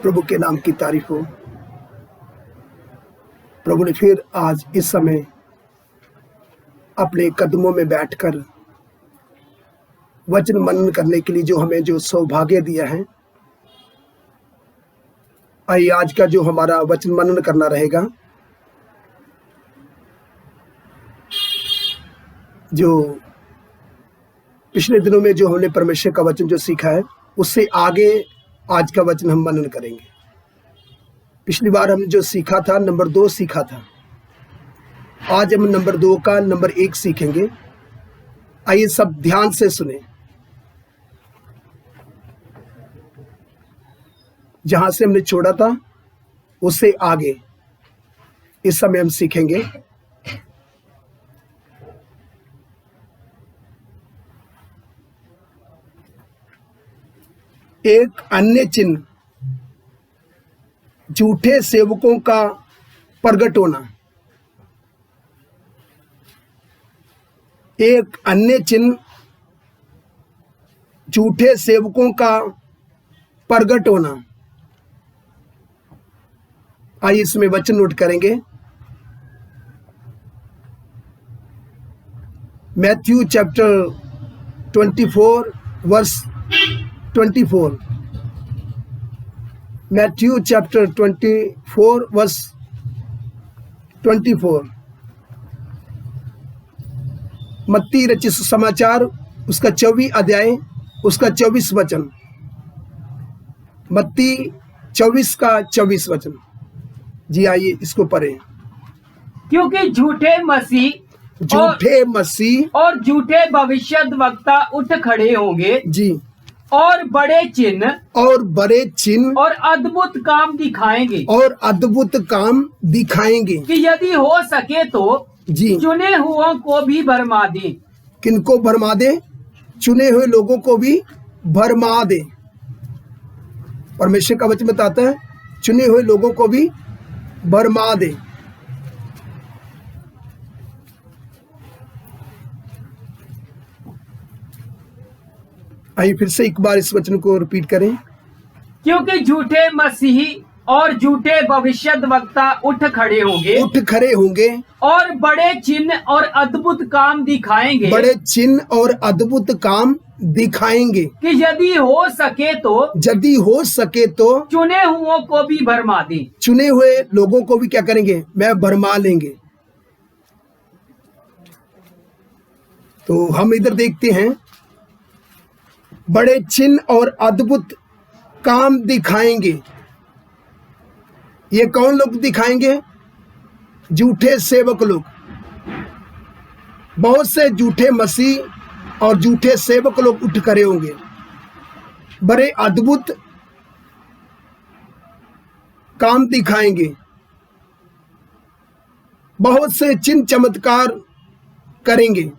प्रभु के नाम की तारीफ हो। प्रभु ने फिर आज इस समय अपने कदमों में बैठकर वचन मनन करने के लिए जो हमें जो सौभाग्य दिया है। आइए आज का जो हमारा वचन मनन करना रहेगा, जो पिछले दिनों में जो हमने परमेश्वर का वचन जो सीखा है उससे आगे आज का वचन हम मनन करेंगे। पिछली बार हमने जो सीखा था नंबर 2 सीखा था, आज हम नंबर 2 का नंबर 1 सीखेंगे। आइए सब ध्यान से सुने। जहां से हमने छोड़ा था उससे आगे इस समय हम सीखेंगे। एक अन्य चिन्ह, झूठे सेवकों का प्रगट होना। एक अन्य चिन्ह, झूठे सेवकों का प्रगट होना। आइए इसमें वचन नोट करेंगे। Matthew chapter 24 verse 24। Matthew chapter 24 verse 24। मत्ती रचित समाचार उसका 24 अध्याय उसका 24 वचन। मत्ती 24 का 24 वचन। जी आइए इसको पढ़ें। क्योंकि झूठे मसीह और झूठे भविष्यद्वक्ता उठ खड़े होंगे जी, और बड़े चिन्ह और अद्भुत काम दिखाएंगे कि यदि हो सके तो जी चुने हुओं को भी भरमा दे। किनको भरमा दे? चुने हुए लोगों को भी भरमा दे। परमेश्वर का वचन बताता है चुने हुए लोगों को भी भरमा दे। आइए फिर से एक बार इस वचन को रिपीट करें। क्योंकि झूठे मसीही और झूठे भविष्यद्वक्ता उठ खड़े होंगे और बड़े चिन्ह और अद्भुत काम दिखाएंगे कि यदि हो सके तो चुने हुओं को भी भरमा दे। चुने हुए लोगों को भी क्या करेंगे? मैं भरमा लेंगे। तो हम इधर देखते हैं, बड़े चिन्ह और अद्भुत काम दिखाएंगे। ये कौन लोग दिखाएंगे? झूठे सेवक लोग। बहुत से झूठे मसीह और झूठे सेवक लोग उठ खड़े होंगे, बड़े अद्भुत काम दिखाएंगे, बहुत से चिन्ह चमत्कार करेंगे।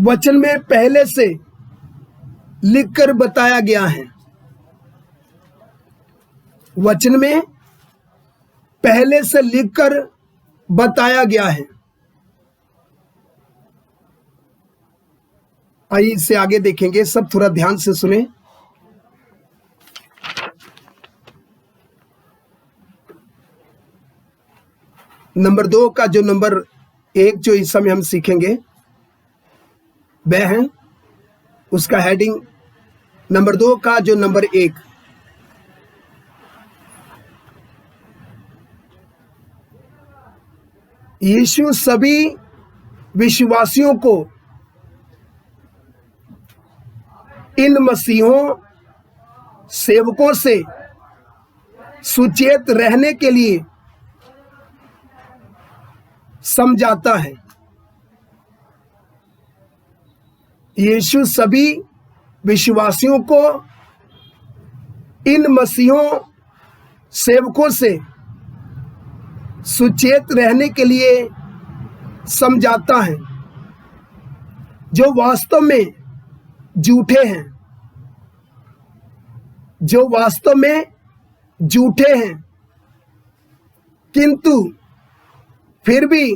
वचन में पहले से लिखकर बताया गया है। वचन में पहले से लिखकर बताया गया है। आइए इससे आगे देखेंगे, सब थोड़ा ध्यान से सुने। नंबर 2 का जो नंबर 1 जो इस समय हम सीखेंगे वह है, उसका हेडिंग नंबर 2 का जो नंबर 1, यीशु सभी विश्वासियों को इन मसीहों सेवकों से सुचेत रहने के लिए समझाता है। यीशु सभी विश्वासियों को इन मसीहों सेवकों से सुचेत रहने के लिए समझाता है, जो वास्तव में झूठे हैं, किंतु फिर भी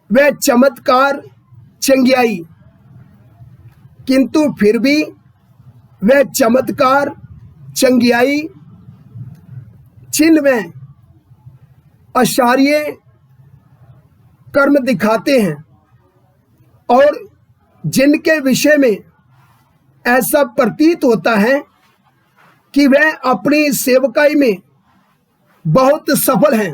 वह चमत्कार, चंगियाई किंतु फिर भी वह चमत्कार, चंगियाई, चिन्ह में आश्चर्य कर्म दिखाते हैं और जिनके विषय में ऐसा प्रतीत होता है कि वह अपनी सेवकाई में बहुत सफल हैं।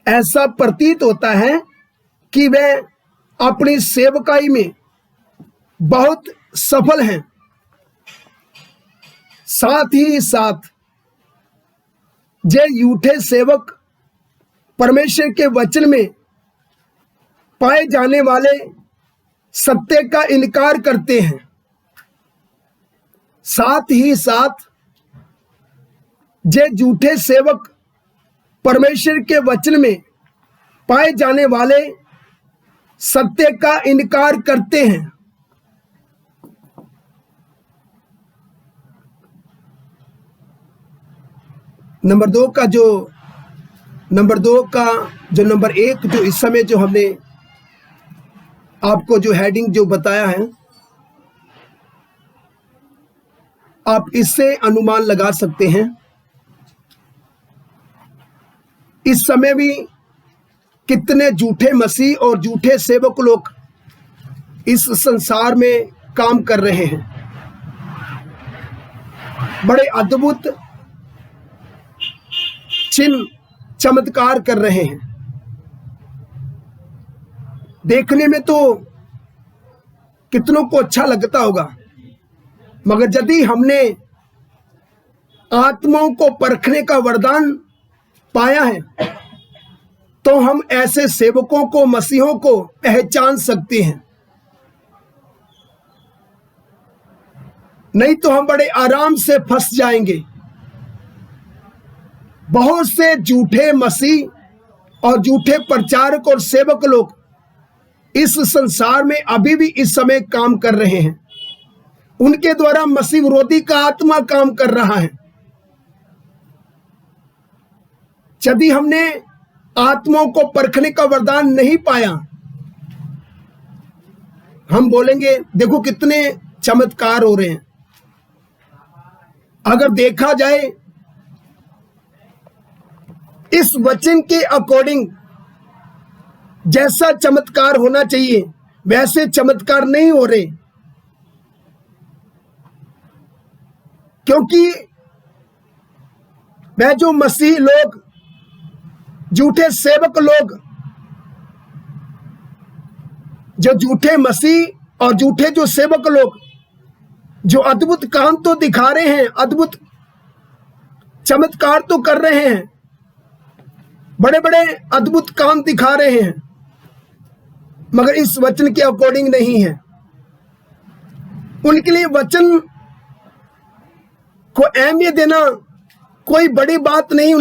ऐसा प्रतीत होता है कि वह अपनी सेवकाई में बहुत सफल हैं। साथ ही साथ जे झूठे सेवक परमेश्वर के वचन में पाए जाने वाले सत्य का इनकार करते हैं। साथ ही साथ जे झूठे सेवक परमेश्वर के वचन में पाए जाने वाले सत्य का इनकार करते हैं। नंबर दो का जो नंबर एक जो इस समय जो हमने आपको जो हेडिंग जो बताया है, आप इससे अनुमान लगा सकते हैं इस समय भी कितने झूठे मसीह और झूठे सेवक लोग इस संसार में काम कर रहे हैं। बड़े अद्भुत चिन्ह चमत्कार कर रहे हैं। देखने में तो कितनों को अच्छा लगता होगा, मगर यदि हमने आत्माओं को परखने का वरदान पाया है तो हम ऐसे सेवकों को, मसीहों को पहचान सकते हैं। नहीं तो हम बड़े आराम से फंस जाएंगे। बहुत से झूठे मसीह और झूठे प्रचारक और सेवक लोग इस संसार में अभी भी इस समय काम कर रहे हैं। उनके द्वारा मसीह विरोधी का आत्मा काम कर रहा है। यदि हमने आत्माओं को परखने का वरदान नहीं पाया, हम बोलेंगे देखो कितने चमत्कार हो रहे हैं। अगर देखा जाए इस वचन के अकॉर्डिंग जैसा चमत्कार होना चाहिए वैसे चमत्कार नहीं हो रहे, क्योंकि वह जो मसीह लोग, झूठे सेवक लोग, जो झूठे मसीह और झूठे जो सेवक लोग जो अद्भुत काम तो दिखा रहे हैं, अद्भुत चमत्कार तो कर रहे हैं, बड़े बड़े अद्भुत काम दिखा रहे हैं, मगर इस वचन के अकॉर्डिंग नहीं है। उनके लिए वचन को अहमियत देना कोई बड़ी बात नहीं।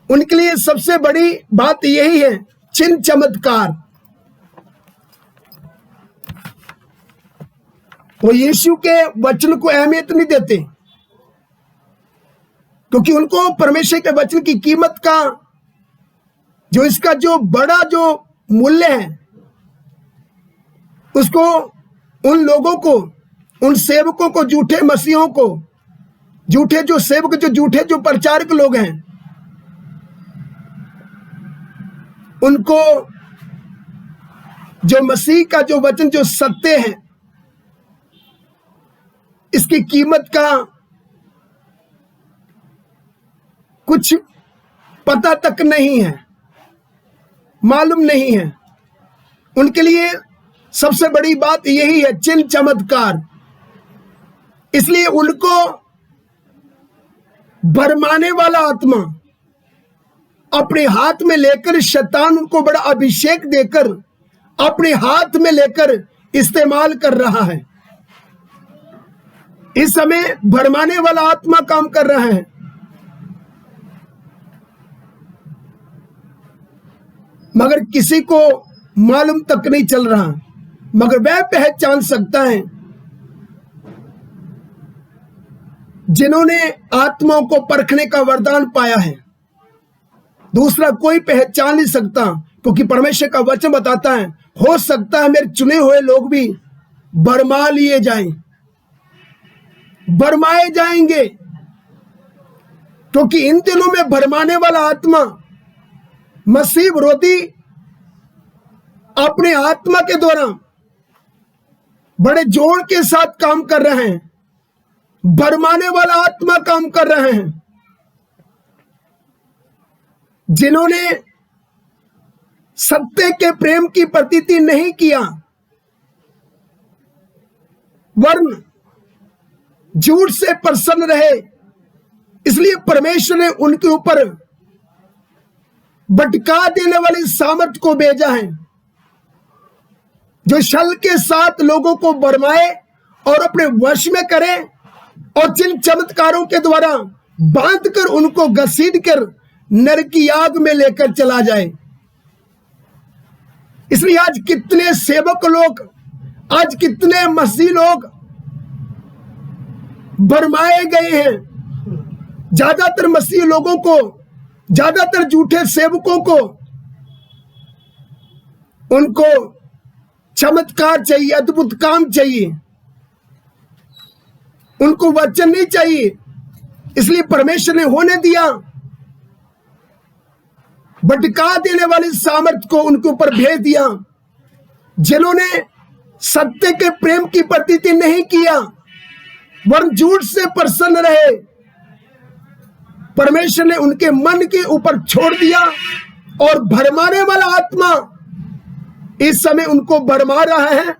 उनके लिए सबसे बड़ी बात यही है चिन्ह चमत्कार। वो यीशु के वचन को अहमियत नहीं देते, क्योंकि उनको परमेश्वर के वचन की कीमत का जो इसका जो बड़ा जो मूल्य है, उसको उन लोगों को, उन सेवकों को, झूठे मसीहों को, झूठे जो सेवक, जो झूठे जो प्रचारक लोग हैं, उनको जो मसीह का जो वचन जो सत्य है इसकी कीमत का कुछ पता तक नहीं है, मालूम नहीं है। उनके लिए सबसे बड़ी बात यही है चिन्ह चमत्कार। इसलिए उनको भरमाने वाला आत्मा अपने हाथ में लेकर, शैतान उनको बड़ा अभिषेक देकर अपने हाथ में लेकर इस्तेमाल कर रहा है। इस समय भरमाने वाला आत्मा काम कर रहा है। मगर किसी को मालूम तक नहीं चल रहा, मगर वह पहचान सकता है जिन्होंने आत्माओं को परखने का वरदान पाया है। दूसरा कोई पहचान नहीं सकता, क्योंकि परमेश्वर का वचन बताता है, हो सकता है मेरे चुने हुए लोग भी भरमा लिए जाएं, भरमाए जाएंगे, क्योंकि इन दिनों में भरमाने वाला आत्मा मसीह विरोधी अपने आत्मा के द्वारा बड़े जोर के साथ काम कर रहे हैं। भरमाने वाला आत्मा काम कर रहे हैं। जिन्होंने सत्य के प्रेम की प्रतीति नहीं किया, वरन झूठ से प्रसन्न रहे, इसलिए परमेश्वर ने उनके ऊपर भटका देने वाली सामर्थ को भेजा है, जो छल के साथ लोगों को भरमाए और अपने वश में करे और जिन चमत्कारों के द्वारा बांधकर उनको घसीटकर नरक की आग में लेकर चला जाए। इसलिए आज कितने सेवक लोग, आज कितने मसीह लोग भरमाए गए हैं। ज्यादातर मसीह लोगों को, ज्यादातर झूठे सेवकों को, उनको चमत्कार चाहिए, अद्भुत काम चाहिए, उनको वचन नहीं चाहिए। इसलिए परमेश्वर ने होने दिया, भटका देने वाली सामर्थ को उनके ऊपर भेज दिया। जिन्होंने सत्य के प्रेम की प्रतीति नहीं किया, वरन झूठ से प्रसन्न रहे, परमेश्वर ने उनके मन के ऊपर छोड़ दिया और भरमाने वाला आत्मा इस समय उनको भरमा रहा है।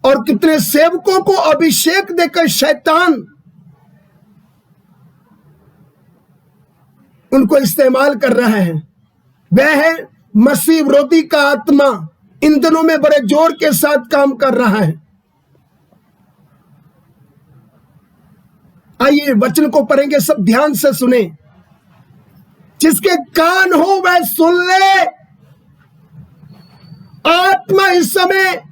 और कितने सेवकों को अभिषेक देकर शैतान उनको इस्तेमाल कर रहा है। वह है मसीह विरोधी का आत्मा, इन दिनों में बड़े जोर के साथ काम कर रहा है। आइए वचन को पढ़ेंगे, सब ध्यान से सुने। जिसके कान हो वह सुन ले। आत्मा इस समय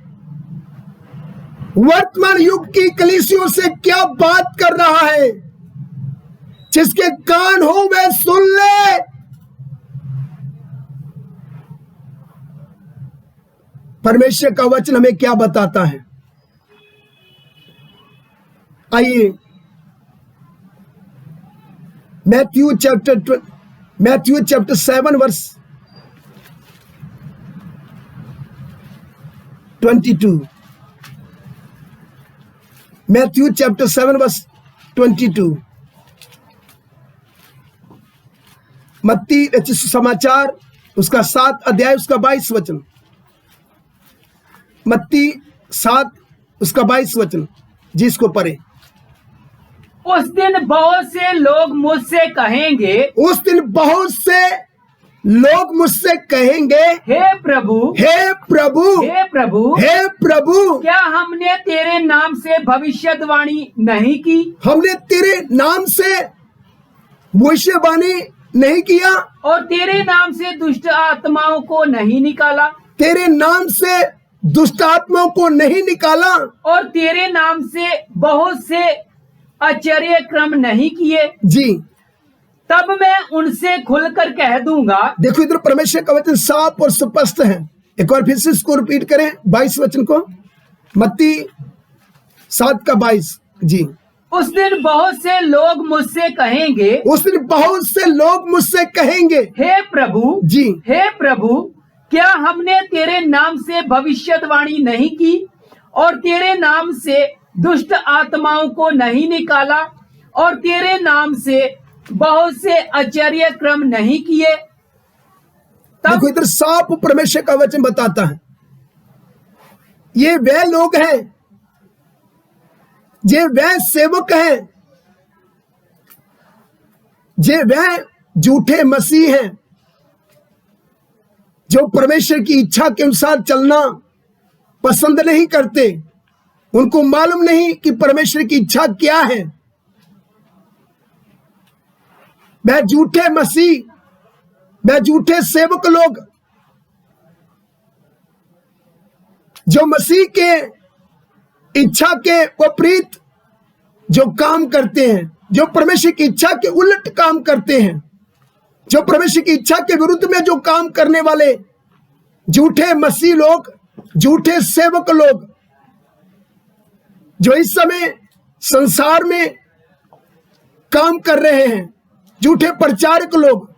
वर्तमान युग की कलीसियों से क्या बात कर रहा है। जिसके कान हो वह सुन ले। परमेश्वर का वचन हमें क्या बताता है, आइए Matthew chapter 7 verse 22। Matthew chapter 7 verse 22। मत्ती रचित समाचार उसका 7 अध्याय उसका 22 वचन। मत्ती 7 उसका 22 वचन, जिसको पढ़े। उस दिन बहुत से लोग मुझसे कहेंगे, उस दिन बहुत से लोग मुझसे कहेंगे, हे प्रभु, हे प्रभु, हे प्रभु, हे प्रभु, क्या हमने तेरे नाम से भविष्यवाणी नहीं की? हमने तेरे नाम से भविष्यवाणी नहीं किया, और तेरे नाम से दुष्ट आत्माओं को नहीं निकाला, तेरे नाम से दुष्ट आत्माओं को नहीं निकाला, और तेरे नाम से बहुत से आश्चर्य क्रम नहीं किए जी। तब मैं उनसे खुलकर कह दूंगा। देखो इधर परमेश्वर का वचन साफ और स्पष्ट है। एक बार फिर से इसको रिपीट करें 22 वचन को, मत्ती 7 का 22 जी। उस दिन बहुत से लोग मुझसे कहेंगे, उस दिन बहुत से लोग मुझसे कहेंगे, हे प्रभु जी, हे प्रभु, क्या हमने तेरे नाम से भविष्यवाणी नहीं की और तेरे नाम से दुष्ट आत्माओं को नहीं निकाला और तेरे नाम से बहुत से आश्चर्य क्रम नहीं किए? देखो इधर साफ परमेश्वर का वचन बताता है, ये वह लोग हैं, ये वह सेवक हैं, ये वह झूठे मसीह हैं जो परमेश्वर की इच्छा के अनुसार चलना पसंद नहीं करते। उनको मालूम नहीं कि परमेश्वर की इच्छा क्या है। वह झूठे मसीह, वह झूठे सेवक लोग जो मसीह के इच्छा के विपरीत जो काम करते हैं, जो परमेश्वर की इच्छा के उलट काम करते हैं, जो परमेश्वर की इच्छा के विरुद्ध में जो काम करने वाले झूठे मसीह लोग, झूठे सेवक लोग जो इस समय संसार में काम कर रहे हैं, झूठे प्रचारक लोग,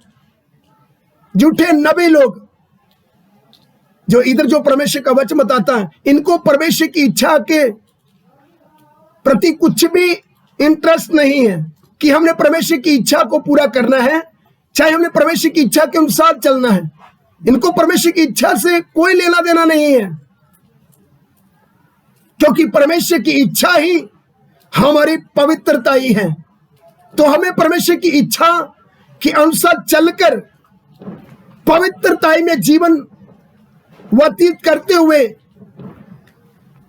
झूठे नबी लोग, जो इधर जो परमेश्वर का वचन बताता है, इनको परमेश्वर की इच्छा के प्रति कुछ भी इंटरेस्ट नहीं है कि हमने परमेश्वर की इच्छा को पूरा करना है, चाहे हमने परमेश्वर की इच्छा के अनुसार चलना है। इनको परमेश्वर की इच्छा से कोई लेना देना नहीं है, क्योंकि परमेश्वर की इच्छा ही हमारी पवित्रता ही है। तो हमें परमेश्वर की इच्छा के अनुसार चलकर पवित्रता में जीवन व्यतीत करते हुए,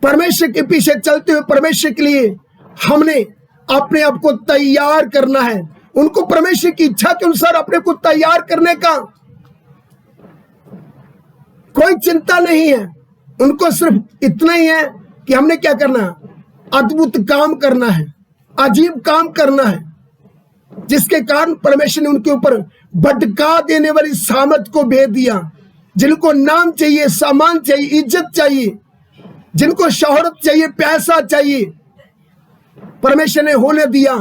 परमेश्वर के पीछे चलते हुए, परमेश्वर के लिए हमने अपने आप को तैयार करना है। उनको परमेश्वर की इच्छा के अनुसार अपने को तैयार करने का कोई चिंता नहीं है। उनको सिर्फ इतना ही है कि हमने क्या करना है, अद्भुत काम करना है, अजीब काम करना है, जिसके कारण परमेश्वर ने उनके ऊपर भटका देने वाली सामर्थ को भेज दिया। जिनको नाम चाहिए, सामान चाहिए, इज्जत चाहिए, जिनको शोहरत चाहिए, पैसा चाहिए, परमेश्वर ने होने दिया,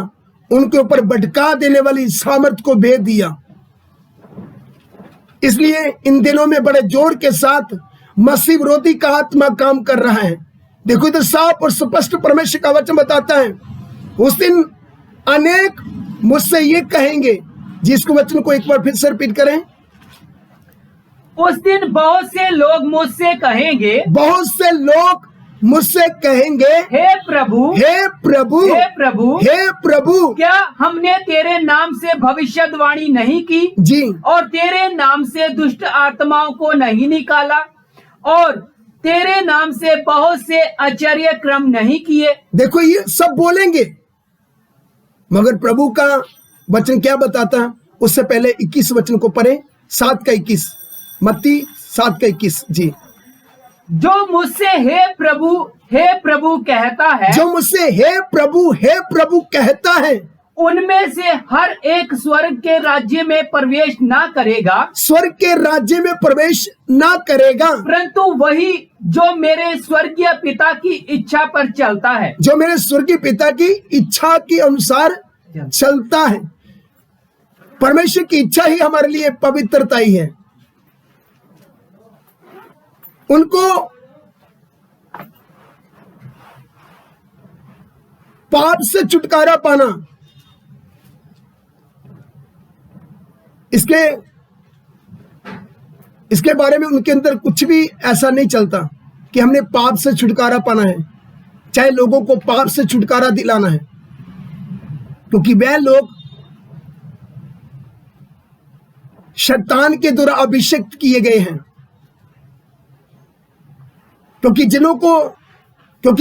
उनके ऊपर भटका देने वाली सामर्थ को भेज दिया। इसलिए इन दिनों में बड़े जोर के साथ मसीह विरोधी का आत्मा काम कर रहा है। देखो इधर साफ और स्पष्ट परमेश्वर का वचन बताता है, उस दिन अनेक मुझसे ये कहेंगे, जिसको वचन को एक बार फिर से रिपीट करें। उस दिन बहुत से लोग मुझसे कहेंगे, बहुत से लोग मुझसे कहेंगे, हे प्रभु, हे प्रभु, हे प्रभु, हे प्रभु, क्या हमने तेरे नाम से भविष्यवाणी नहीं की जी, और तेरे नाम से दुष्ट आत्माओं को नहीं निकाला और तेरे नाम से बहुत से आश्चर्य क्रम नहीं किए। देखो ये सब बोलेंगे, मगर प्रभु का वचन क्या बताता है? उससे पहले 21 वचन को पढ़े, 7 का 21, मत्ती 7 का 21 जी। जो मुझसे हे प्रभु कहता है, जो मुझसे हे प्रभु कहता है, उनमें से हर एक स्वर्ग के राज्य में प्रवेश ना करेगा, स्वर्ग के राज्य में प्रवेश ना करेगा, परंतु वही जो मेरे स्वर्गीय पिता की इच्छा पर चलता है, जो मेरे स्वर्गीय पिता की इच्छा के अनुसार चलता है। परमेश्वर की इच्छा ही हमारे लिए पवित्रता ही है। उनको पाप से छुटकारा पाना, इसके बारे में उनके अंदर कुछ भी ऐसा नहीं चलता कि हमने पाप से छुटकारा पाना है, चाहे लोगों को पाप से छुटकारा दिलाना है, क्योंकि वह लोग शैतान के द्वारा अभिषिक्त किए गए हैं। क्योंकि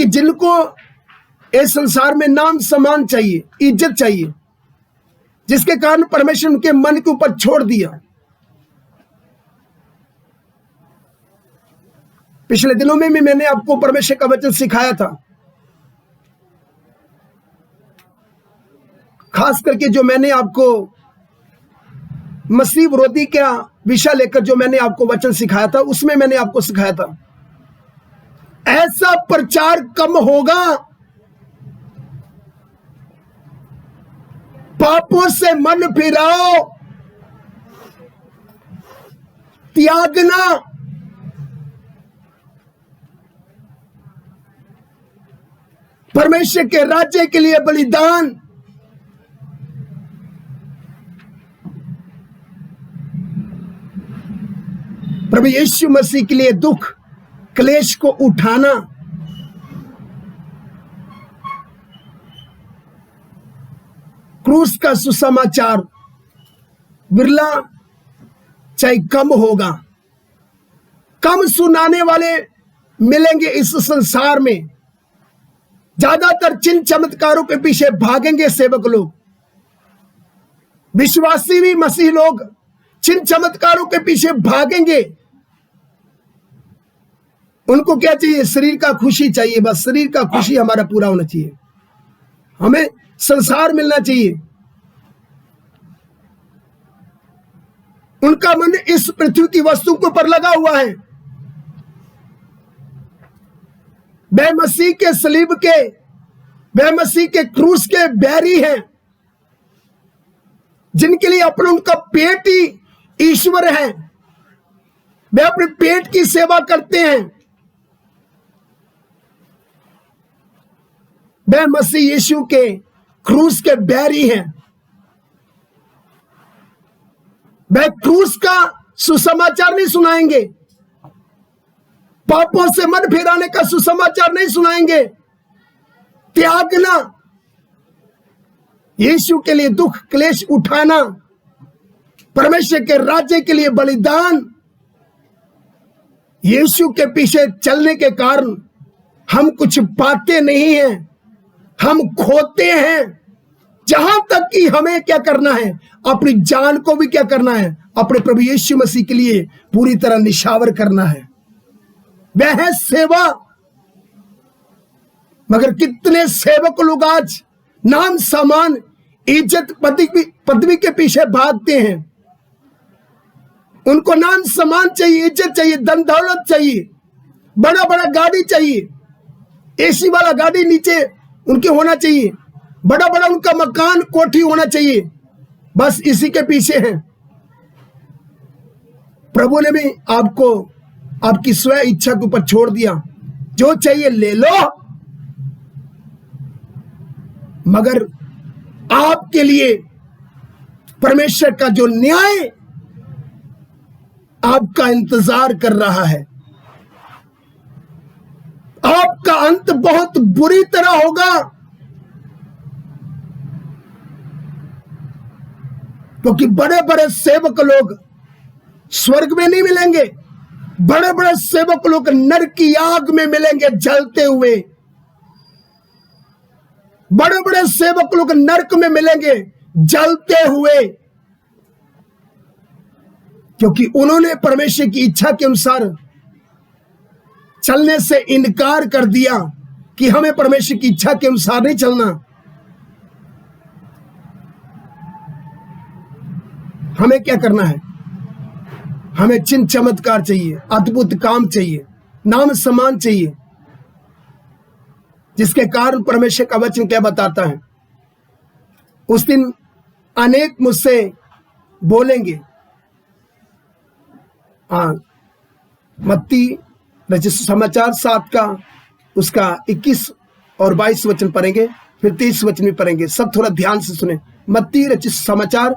जिनको इस संसार में नाम सम्मान चाहिए, इज्जत चाहिए, जिसके कारण परमेश्वर उनके मन के ऊपर छोड़ दिया। पिछले दिनों में भी मैंने आपको परमेश्वर का वचन सिखाया था, खास करके जो मैंने आपको मसीह विरोधी का विषय लेकर जो मैंने आपको वचन सिखाया था, उसमें मैंने आपको सिखाया था, ऐसा प्रचार कम होगा, पापों से मन फिराओ, त्यागना, परमेश्वर के राज्य के लिए बलिदान, प्रभु यीशु मसीह के लिए दुख क्लेश को उठाना, क्रूस का सुसमाचार बिरला चाहे कम होगा। कम सुनाने वाले मिलेंगे इस संसार में, ज्यादातर चिन्ह चमत्कारों के पीछे भागेंगे सेवक लोग, विश्वासी भी मसीह लोग चिन्ह चमत्कारों के पीछे भागेंगे। उनको क्या चाहिए? शरीर का खुशी चाहिए, बस शरीर का खुशी हमारा पूरा होना चाहिए, हमें संसार मिलना चाहिए। उनका मन इस पृथ्वी की वस्तु के ऊपर लगा हुआ है, वह मसीह के सलीब के, वह मसीह के क्रूस के बैरी हैं, जिनके लिए अपना उनका पेट ही ईश्वर है। वे अपने पेट की सेवा करते हैं। वे मसीह यीशु के क्रूस के बैरी हैं। वे क्रूस का सुसमाचार नहीं सुनाएंगे, पापों से मन फिराने का सुसमाचार नहीं सुनाएंगे, त्यागना, यीशु के लिए दुख क्लेश उठाना, परमेश्वर के राज्य के लिए बलिदान। यीशु के पीछे चलने के कारण हम कुछ पाते नहीं हैं, हम खोते हैं। जहां तक कि हमें क्या करना है, अपनी जान को भी क्या करना है, अपने प्रभु यीशु मसीह के लिए पूरी तरह निछावर करना है। वह है सेवा। मगर कितने सेवक लोग आज नाम सम्मान इज्जत पदवी के पीछे भागते हैं। उनको नाम सम्मान चाहिए, इज्जत चाहिए, धन दौलत चाहिए, बड़ा बड़ा गाड़ी चाहिए, एसी वाला गाड़ी नीचे उनके होना चाहिए, बड़ा बड़ा उनका मकान कोठी होना चाहिए। बस इसी के पीछे हैं। प्रभु ने भी आपको आपकी स्व इच्छा के ऊपर छोड़ दिया, जो चाहिए ले लो, मगर आपके लिए परमेश्वर का जो न्याय आपका इंतजार कर रहा है। आपका अंत बहुत बुरी तरह होगा, क्योंकि बड़े बड़े सेवक लोग स्वर्ग में नहीं मिलेंगे। बड़े बड़े सेवक लोग नरक की आग में मिलेंगे जलते हुए। बड़े बड़े सेवक लोग नरक में मिलेंगे जलते हुए, क्योंकि उन्होंने परमेश्वर की इच्छा के अनुसार चलने से इनकार कर दिया कि हमें परमेश्वर की इच्छा के अनुसार नहीं चलना। हमें क्या करना है? हमें चिन्ह चमत्कार चाहिए, अद्भुत काम चाहिए, नाम सम्मान चाहिए, जिसके कारण परमेश्वर का वचन क्या बताता है। उस दिन अनेक मुझसे बोलेंगे। मत्ती रचित समाचार 7 का उसका 21 और 22 वचन पढ़ेंगे, फिर 23 वचन भी पढ़ेंगे। सब थोड़ा ध्यान से सुने। मत्ती रचित समाचार,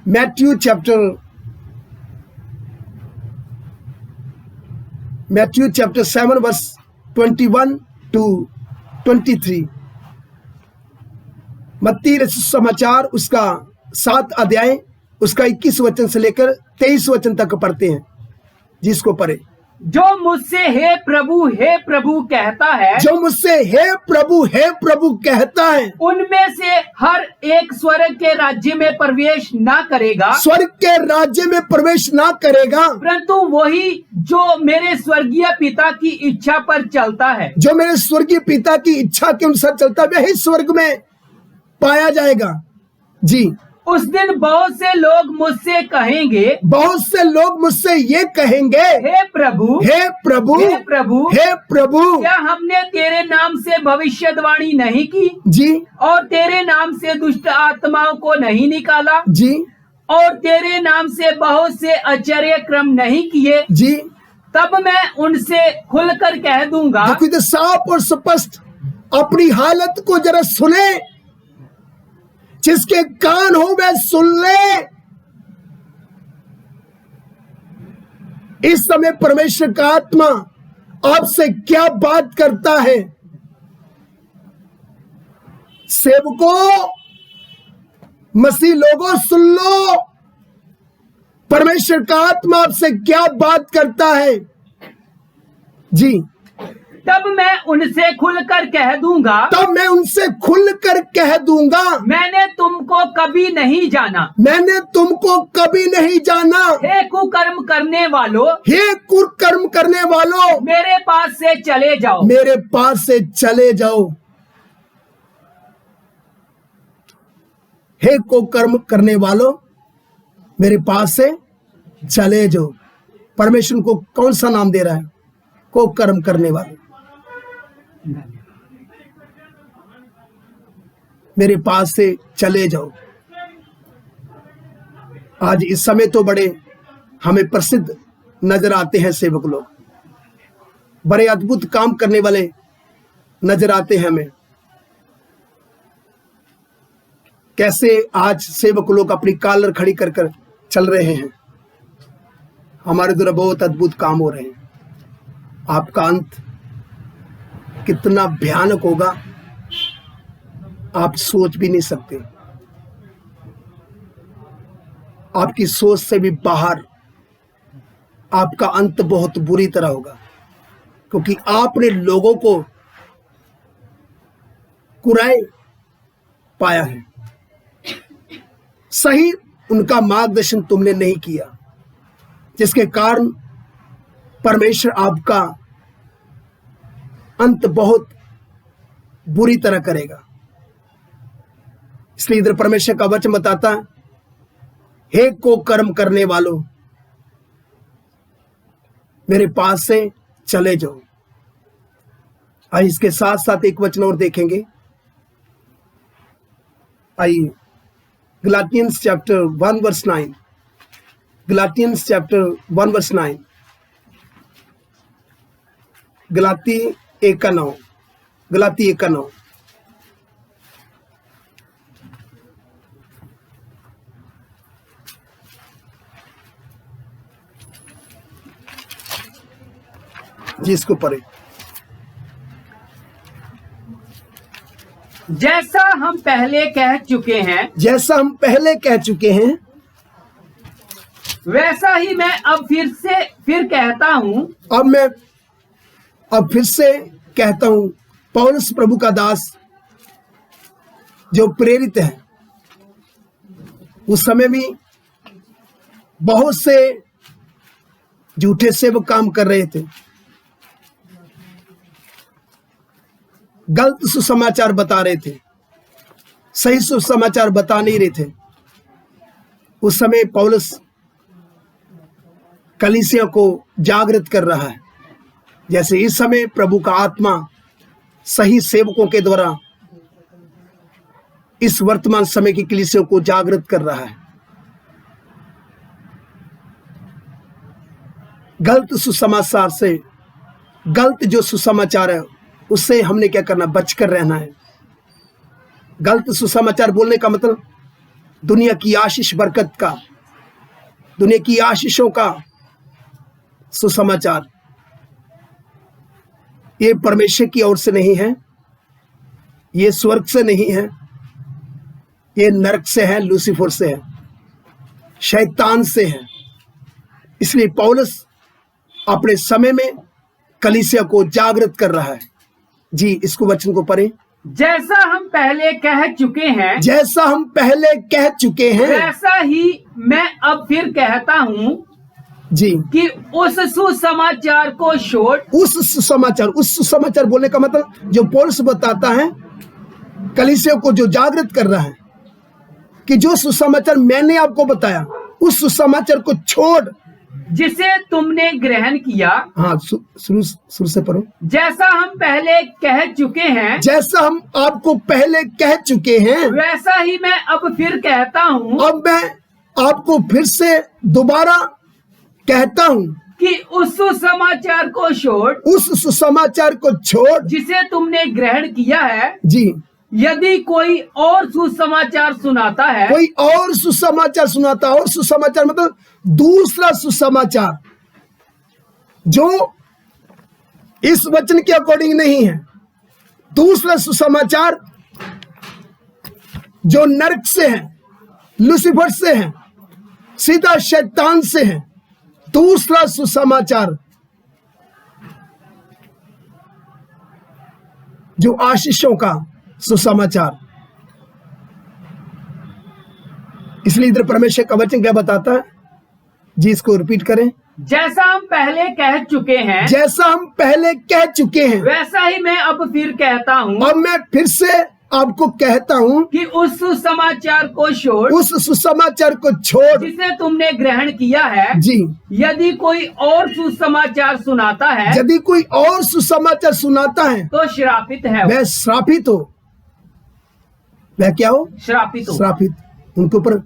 मैथ्यू चैप्टर 7 वर्स 21 to 23। मत्ती रचित समाचार उसका 7 अध्याय उसका 21 वचन से लेकर 23 वचन तक पढ़ते हैं। जिसको पढ़े। जो मुझसे हे प्रभु कहता है, जो मुझसे हे प्रभु कहता है, उनमें से हर एक स्वर्ग के राज्य में प्रवेश ना करेगा, स्वर्ग के राज्य में प्रवेश ना करेगा, परंतु वही जो मेरे स्वर्गीय पिता की इच्छा पर चलता है। जो मेरे स्वर्गीय पिता की इच्छा के अनुसार चलता है, वही स्वर्ग में पाया जाएगा। जी। उस दिन बहुत से लोग मुझसे कहेंगे, बहुत से लोग मुझसे ये कहेंगे, हे प्रभु, क्या हमने तेरे नाम से भविष्यवाणी नहीं की? जी। और तेरे नाम से दुष्ट आत्माओं को नहीं निकाला? जी। और तेरे नाम से बहुत से आश्चर्य क्रम नहीं किए? जी। तब मैं उनसे खुलकर कह दूंगा। देखो इधर साफ और स्पष्ट अपनी हालत को जरा सुने। जिसके कान हो वह सुन ले। इस समय परमेश्वर का आत्मा आपसे क्या बात करता है? सेवकों, मसीह लोगों, सुन लो। परमेश्वर का आत्मा आपसे क्या बात करता है? जी। तब मैं उनसे खुलकर कह दूंगा, मैंने तुमको कभी नहीं जाना, हे कुकर्म करने वालों, मेरे पास से चले जाओ, हे कुकर्म करने वालों, मेरे पास से चले जाओ। परमेश्वर को कौन सा नाम दे रहा है? कुकर्म करने वाले। मेरे पास से चले जाओ। आज इस समय तो बड़े हमें प्रसिद्ध नजर आते हैं सेवक लोग, बड़े अद्भुत काम करने वाले नजर आते हैं हमें। कैसे आज सेवक लोग अपनी कॉलर खड़ी कर कर चल रहे हैं, हमारे द्वारा बहुत अद्भुत काम हो रहे हैं। आपका अंत कितना भयानक होगा आप सोच भी नहीं सकते। आपकी सोच से भी बाहर आपका अंत बहुत बुरी तरह होगा, क्योंकि आपने लोगों को कुराए पाया है, सही उनका मार्गदर्शन तुमने नहीं किया, जिसके कारण परमेश्वर आपका अंत बहुत बुरी तरह करेगा। इसलिए इधर परमेश्वर का वचन बताता है, हे को कर्म करने वालों मेरे पास से चले जाओ। आइए इसके साथ साथ एक वचन और देखेंगे। आइए गलातियंस chapter 1 verse 9, गलातियंस chapter 1 verse 9, Galati 1:9, Galati 1:9। जिसको पढ़े। जैसा हम पहले कह चुके हैं, जैसा हम पहले कह चुके हैं, वैसा ही मैं अब फिर कहता हूं। अब फिर से कहता हूं, पौलुस प्रभु का दास जो प्रेरित है, उस समय भी बहुत से झूठे सेवक काम कर रहे थे, गलत सुसमाचार बता रहे थे, सही सुसमाचार बता नहीं रहे थे। उस समय पौलुस कलीसिया को जागृत कर रहा है, जैसे इस समय प्रभु का आत्मा सही सेवकों के द्वारा इस वर्तमान समय की कलीसिया को जागृत कर रहा है। गलत सुसमाचार से, गलत जो सुसमाचार है उससे हमने क्या करना, बचकर रहना है। गलत सुसमाचार बोलने का मतलब दुनिया की आशीष बरकत का, दुनिया की आशीषों का सुसमाचार, ये परमेश्वर की ओर से नहीं है, ये स्वर्ग से नहीं है, ये नरक से है, लूसीफर से है, शैतान से है। इसलिए पौलुस अपने समय में कलीसिया को जागृत कर रहा है। जी इसको वचन को पढ़े। जैसा हम पहले कह चुके हैं, जैसा हम पहले कह चुके हैं, वैसा ही मैं अब फिर कहता हूं जी, कि उस सुसमाचार को छोड़। उस सुसमाचार बोलने का मतलब जो पौलुस बताता है, कलीसिया को जो जागृत कर रहा है कि जो सुसमाचार मैंने आपको बताया, उस सुसमाचार को छोड़ जिसे तुमने ग्रहण किया। हाँ, शुरू से पढ़ो। जैसा हम पहले कह चुके हैं, जैसा हम आपको पहले कह चुके हैं, वैसा ही मैं अब फिर कहता हूं। अब मैं आपको फिर से दोबारा कहता हूं कि उस सुसमाचार को छोड़, उस सुसमाचार को छोड़ जिसे तुमने ग्रहण किया है। जी, यदि कोई और सुसमाचार सुनाता है, कोई और सुसमाचार सुनाता, और सुसमाचार मतलब दूसरा सुसमाचार जो इस वचन के अकॉर्डिंग नहीं है, दूसरा सुसमाचार जो नरक से है, लूसीफर से है, सीधा शैतान से है, दूसरा सुसमाचार जो आशीषों का सुसमाचार। इसलिए इधर परमेश्वर का वचन क्या बताता है जी, इसको रिपीट करें। जैसा हम पहले कह चुके हैं, जैसा हम पहले कह चुके हैं, वैसा ही मैं अब फिर कहता हूं। अब मैं फिर से आपको कहता हूं कि उस सुसमाचार को छोड़ उस सुसमाचार को छोड़, जिसे तुमने ग्रहण किया है। जी, यदि कोई और सुसमाचार सुनाता है यदि कोई और सुसमाचार सुनाता है तो श्रापित है वो। वह श्रापित हो। वह क्या हो? श्रापित हो। श्रापित। उनके ऊपर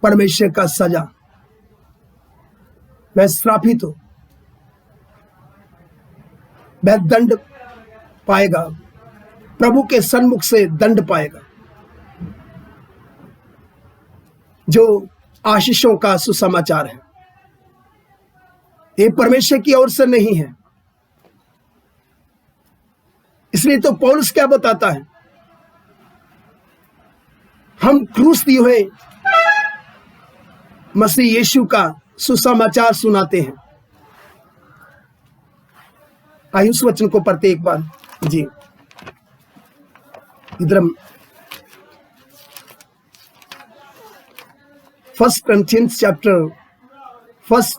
परमेश्वर का सजा, वह श्रापित हो, वह दंड पाएगा, प्रभु के सन्मुख से दंड पाएगा। जो आशीषों का सुसमाचार है, ये परमेश्वर की ओर से नहीं है। इसलिए तो पौलुस क्या बताता है, हम क्रूस दिए हुए मसीह यीशु का सुसमाचार सुनाते हैं। आइए उस वचन को पढ़ते एक बार। जी, इधर हम 1 Corinthians chapter 1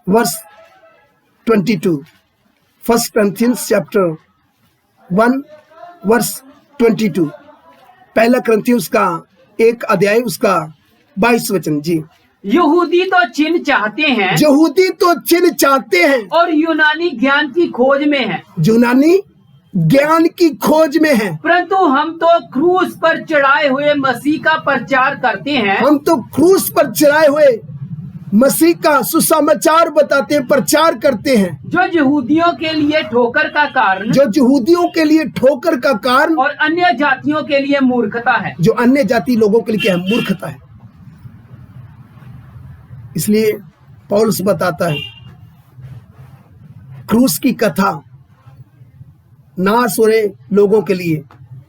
verse 22। 1 Corinthians chapter 1 verse 22। पहला करंथियुस का 1 अध्याय उसका 22 वचन। जी, यहूदी तो चिन्ह चाहते हैं यहूदी तो चिन्ह चाहते हैं और यूनानी ज्ञान की खोज में है, यूनानी ज्ञान की खोज में है, परंतु हम तो क्रूस पर चढ़ाए हुए मसीह का प्रचार करते हैं। हम तो क्रूस पर चढ़ाए हुए मसीह का सुसमाचार बताते हैं, प्रचार करते हैं, जो यहूदियों के लिए ठोकर का कारण जो यहूदियों के लिए ठोकर का कारण और अन्य जातियों के लिए मूर्खता है। जो अन्य जाति लोगों के लिए क्या है? मूर्खता है। इसलिए पौलुस बताता है, क्रूस की कथा नाश हो रहे लोगों के लिए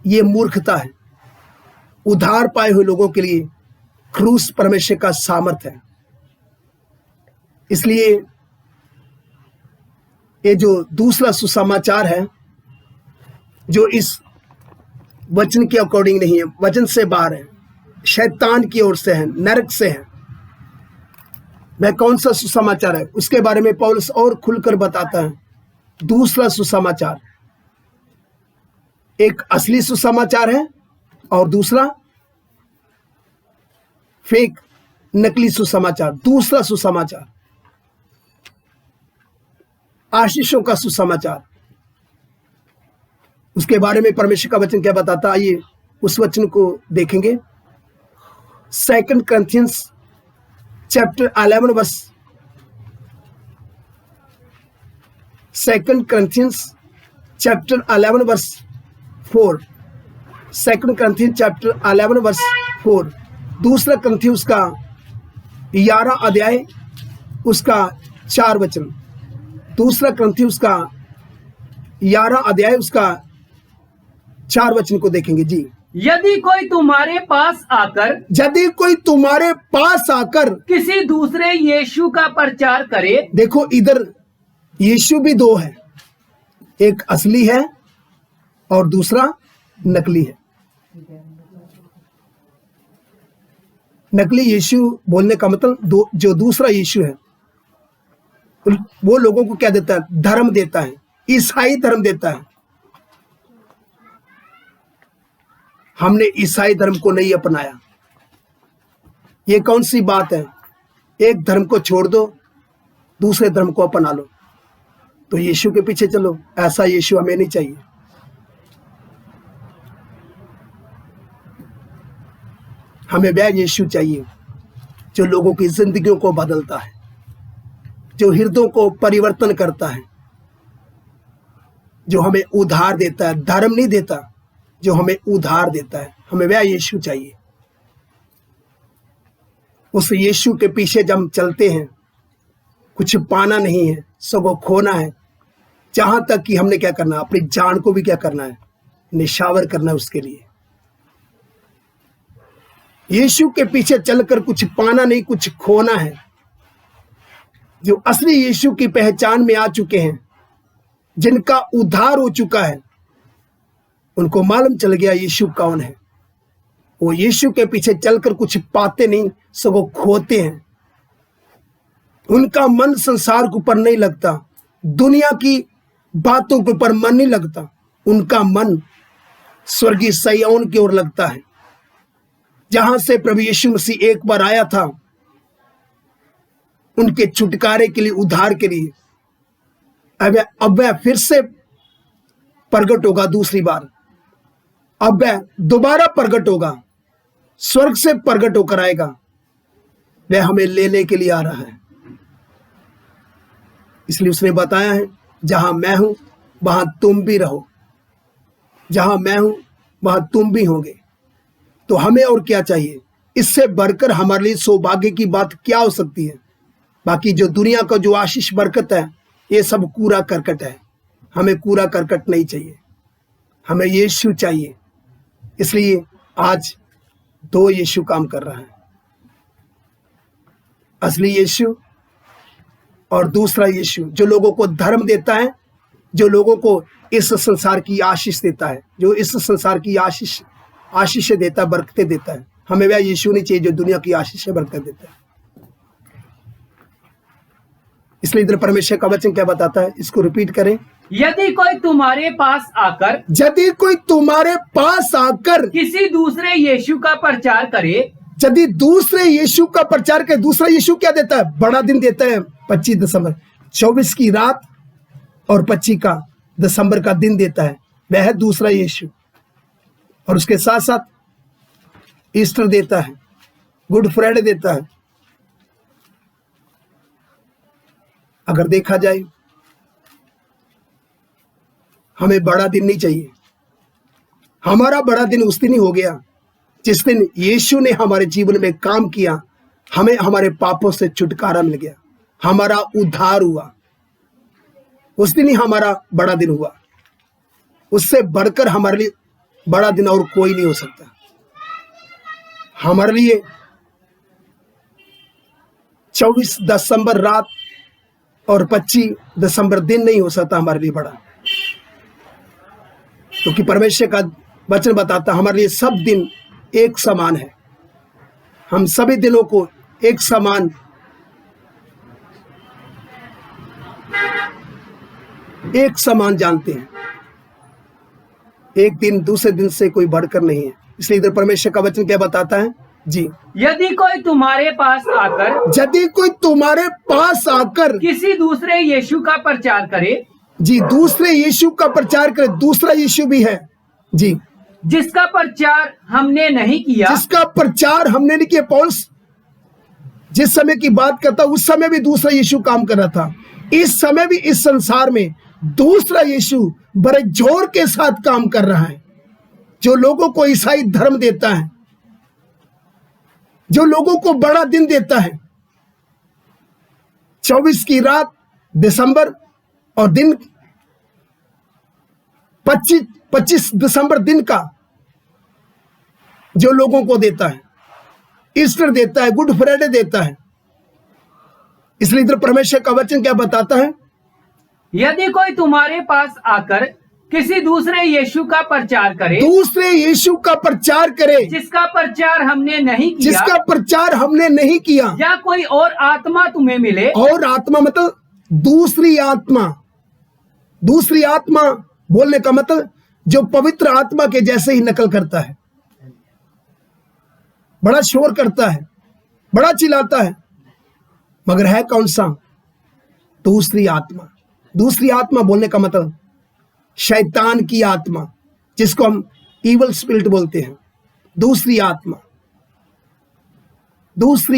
ये मूर्खता है, उद्धार पाए हुए लोगों के लिए क्रूस परमेश्वर का सामर्थ है। इसलिए ये जो दूसरा सुसमाचार है, जो इस वचन के अकॉर्डिंग नहीं है, वचन से बाहर है, शैतान की ओर से है, नरक से है, वह कौन सा सुसमाचार है उसके बारे में पौलुस और खुलकर बताता है। दूसरा सुसमाचार एक असली सुसमाचार है और दूसरा फेक, नकली सुसमाचार। दूसरा सुसमाचार आशीषों का सुसमाचार, उसके बारे में परमेश्वर का वचन क्या बताता है, आइए उस वचन को देखेंगे। 2 Corinthians chapter 11 verse 2 Corinthians chapter 11 verse 4। 2 Corinthians chapter 11 verse 4। दूसरा करंथियुस का 11 अध्याय उसका 4 वचन। दूसरा करंथियुस का 11 अध्याय उसका 4 वचन को देखेंगे। जी, यदि कोई तुम्हारे पास आकर यदि कोई तुम्हारे पास आकर किसी दूसरे यीशु का प्रचार करे, देखो इधर यीशु भी दो है, एक असली है और दूसरा नकली है। नकली यीशु बोलने का मतलब जो दूसरा यीशु है वो लोगों को क्या देता है? धर्म देता है, ईसाई धर्म देता है। हमने ईसाई धर्म को नहीं अपनाया। ये कौन सी बात है? एक धर्म को छोड़ दो, दूसरे धर्म को अपना लो, तो यीशु के पीछे चलो। ऐसा यीशु हमें नहीं चाहिए। हमें वह यीशु चाहिए जो लोगों की जिंदगियों को बदलता है, जो हृदयों को परिवर्तन करता है, जो हमें उधार देता है, धर्म नहीं देता, जो हमें उधार देता है। हमें वह यीशु चाहिए। उस यीशु के पीछे जब हम चलते हैं, कुछ पाना नहीं है, सगों खोना है। जहां तक कि हमने क्या करना है, अपनी जान को भी क्या करना है, निशावर करना है उसके लिए। यीशु के पीछे चलकर कुछ पाना नहीं, कुछ खोना है। जो असली यीशु की पहचान में आ चुके हैं, जिनका उद्धार हो चुका है, उनको मालूम चल गया यीशु कौन है। वो यीशु के पीछे चलकर कुछ पाते नहीं, सगों खोते हैं। उनका मन संसार के ऊपर नहीं लगता, दुनिया की बातों के ऊपर मन नहीं लगता, उनका मन स्वर्गीय सिय्योन की ओर लगता है, जहां से प्रभु यीशु मसीह एक बार आया था उनके छुटकारे के लिए, उद्धार के लिए। अब वह फिर से प्रकट होगा दूसरी बार, अब वह दोबारा प्रकट होगा, स्वर्ग से प्रकट होकर आएगा, वह हमें लेने के लिए आ रहा है। इसलिए उसने बताया है, जहां मैं हूं वहां तुम भी रहो, जहां मैं हूं वहां तुम भी होंगे। तो हमें और क्या चाहिए? इससे बढ़कर हमारे लिए सौभाग्य की बात क्या हो सकती है? बाकी जो दुनिया का जो आशीष बरकत है, ये सब कूड़ा करकट है। हमें कूड़ा करकट नहीं चाहिए, हमें यीशु चाहिए। इसलिए आज दो यीशु काम कर रहा है, असली यीशु और दूसरा यीशु, जो लोगों को धर्म देता है, जो लोगों को इस संसार की आशीष देता है, जो इस संसार की आशीष देता है, बरकतें देता है। हमें वह यीशु नहीं चाहिए जो दुनिया की आशीष बरकत देता है। इसलिए इधर परमेश्वर का वचन क्या बताता है, इसको रिपीट करें। यदि कोई तुम्हारे पास आकर किसी दूसरे यीशु का प्रचार करे, यदि दूसरे यीशु का प्रचार करे, दूसरा यीशु क्या देता है? बड़ा दिन देता है। 25 दिसंबर, 24 की रात और 25 का दिसंबर का दिन देता है, वह है दूसरा यीशु। और उसके साथ साथ ईस्टर देता है, गुड फ्राइडे देता है। अगर देखा जाए, हमें बड़ा दिन नहीं चाहिए। हमारा बड़ा दिन उस दिन ही हो गया जिस दिन यीशु ने हमारे जीवन में काम किया, हमें हमारे पापों से छुटकारा मिल गया, हमारा उद्धार हुआ। उस दिन ही हमारा बड़ा दिन हुआ। उससे बढ़कर हमारे लिए बड़ा दिन और कोई नहीं हो सकता। हमारे लिए 24 दिसंबर रात और 25 दिसंबर दिन नहीं हो सकता हमारे लिए बड़ा, क्योंकि परमेश्वर का वचन बताता हमारे लिए सब दिन एक समान है। हम सभी दिनों को एक समान जानते हैं। एक दिन दूसरे दिन से कोई बढ़कर नहीं है। इसलिए इधर परमेश्वर का वचन क्या बताता है जी? यदि कोई तुम्हारे पास आकर किसी दूसरे यीशु का प्रचार करे, जी, दूसरे यीशु का प्रचार करे, दूसरा यीशु भी है जी, जिसका प्रचार हमने नहीं किया, पौलुस जिस समय की बात करता उस समय भी दूसरा यीशु काम कर रहा था। इस समय भी इस संसार में दूसरा यीशु बड़े जोर के साथ काम कर रहा है, जो लोगों को ईसाई धर्म देता है, जो लोगों को बड़ा दिन देता है। 24 की रात दिसंबर और दिन 25 दिसंबर दिन का जो लोगों को देता है, ईस्टर देता है, गुड फ्राइडे देता है। इसलिए इधर परमेश्वर का वचन क्या बताता है? यदि कोई तुम्हारे पास आकर किसी दूसरे यीशु का प्रचार करे, जिसका प्रचार हमने नहीं किया, या कोई और आत्मा तुम्हें मिले, और आत्मा मतलब दूसरी आत्मा बोलने का मतलब जो पवित्र आत्मा के जैसे ही नकल करता है, बड़ा शोर करता है, बड़ा चिल्लाता है, मगर है कौन सा? दूसरी आत्मा बोलने का मतलब शैतान की आत्मा, जिसको हम इवल स्पिरिट बोलते हैं। दूसरी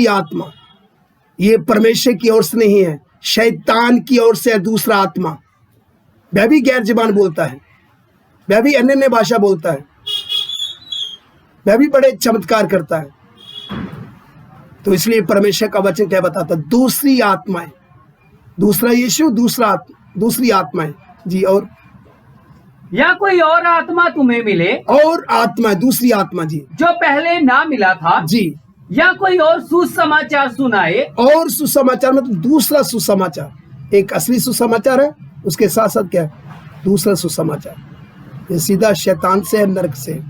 आत्मा ये परमेश्वर की ओर से नहीं है, शैतान की ओर से है दूसरा आत्मा। वह भी गैर जुबान बोलता है, वह भी अन्य भाषा बोलता है, वह भी बड़े चमत्कार करता है। तो इसलिए परमेश्वर का वचन क्या बताता? दूसरी आत्माएं, दूसरा यीशु, दूसरी आत्माएं जी। और या कोई और आत्मा तुम्हें मिले, और आत्मा, दूसरी आत्मा जी, जो पहले ना मिला था जी, या कोई और सुसमाचार सुनाए। और सुसमाचार मतलब दूसरा सुसमाचार। एक असली सुसमाचार है, उसके साथ साथ क्या है? दूसरा सुसमाचार। ये सीधा शैतान से है, नरक से,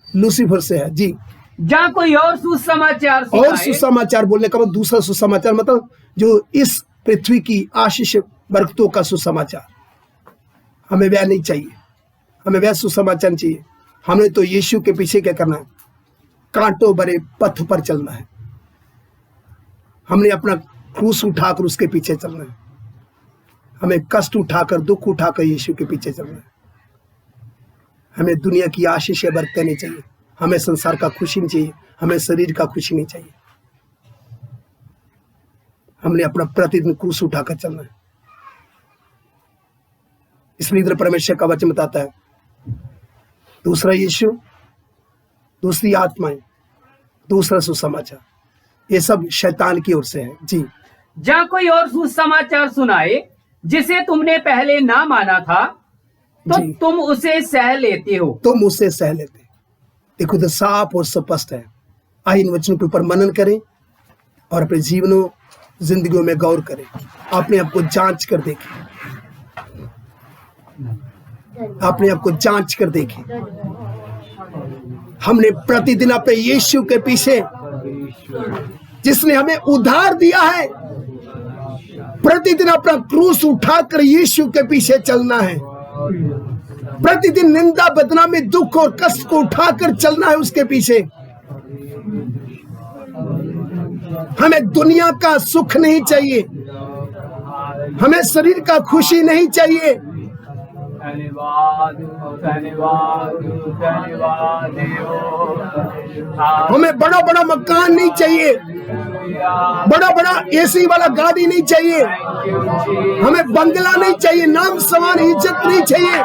लूसीफर से है जी। जहाँ कोई और सुसमाचार और सुसमाचार बोलने का मतलब दूसरा सुसमाचार मतलब जो इस पृथ्वी की आशीष बरकतों का सुसमाचार। हमें वह नहीं चाहिए, हमें वह सुसमाचार चाहिए। हमें तो यीशु के पीछे क्या करना है? कांटों भरे पथ पर चलना है। हमने अपना क्रूस उठाकर उसके पीछे चलना है। हमें कष्ट उठाकर, दुख उठाकर यीशु के पीछे चलना है। हमें दुनिया की आशीषें बरतनी नहीं चाहिए, हमें संसार का खुशी नहीं चाहिए, हमें शरीर का खुशी नहीं चाहिए। हमने अपना प्रतिदिन क्रूस उठाकर चलना है। इसलिए इधर परमेश्वर का वचन बताता है, दूसरा यीशु, दूसरी आत्माएं, दूसरा सुसमाचार, ये सब शैतान की ओर से है। जी, जहाँ कोई और सुसमाचार सुनाए जिसे तुमने पहले ना माना था, तो जी। तुम उसे सह लेते हो। तुम उससे सह लेते। देखो तो साफ और स्पष्ट है। आइए इन वचनों के ऊपर मनन करें और अपने जीवनों, जिंदगियों में गौर करें, अपने आप को जांच कर देखें, अपने आप को जांच कर देखें। हमने प्रतिदिन अपने यीशु के पीछे, जिसने हमें उद्धार दिया है, प्रतिदिन अपना क्रूस उठाकर यीशु के पीछे चलना है। प्रतिदिन निंदा, बदनामी, दुख और कष्ट को उठाकर चलना है उसके पीछे। हमें दुनिया का सुख नहीं चाहिए, हमें शरीर का खुशी नहीं चाहिए, हमें बड़ा बड़ा मकान नहीं चाहिए, बड़ा बड़ा एसी वाला गाड़ी नहीं चाहिए, हमें बंगला नहीं चाहिए, नाम समान इज्जत नहीं चाहिए।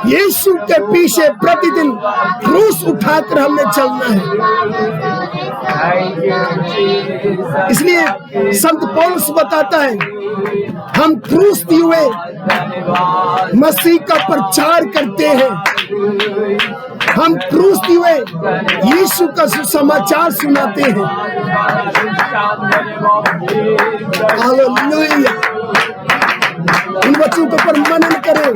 यीशु के पीछे प्रतिदिन क्रूस उठाकर हमने चलना है। इसलिए संत पौलुस बताता है, हम क्रूस दिए हुए मसीह का प्रचार करते हैं, हम क्रूस दिए हुए यीशु का सुसमाचार सुनाते हैं। हालेलुया। इन बच्चों के ऊपर मनन करें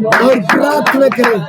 और प्रार्थना करें।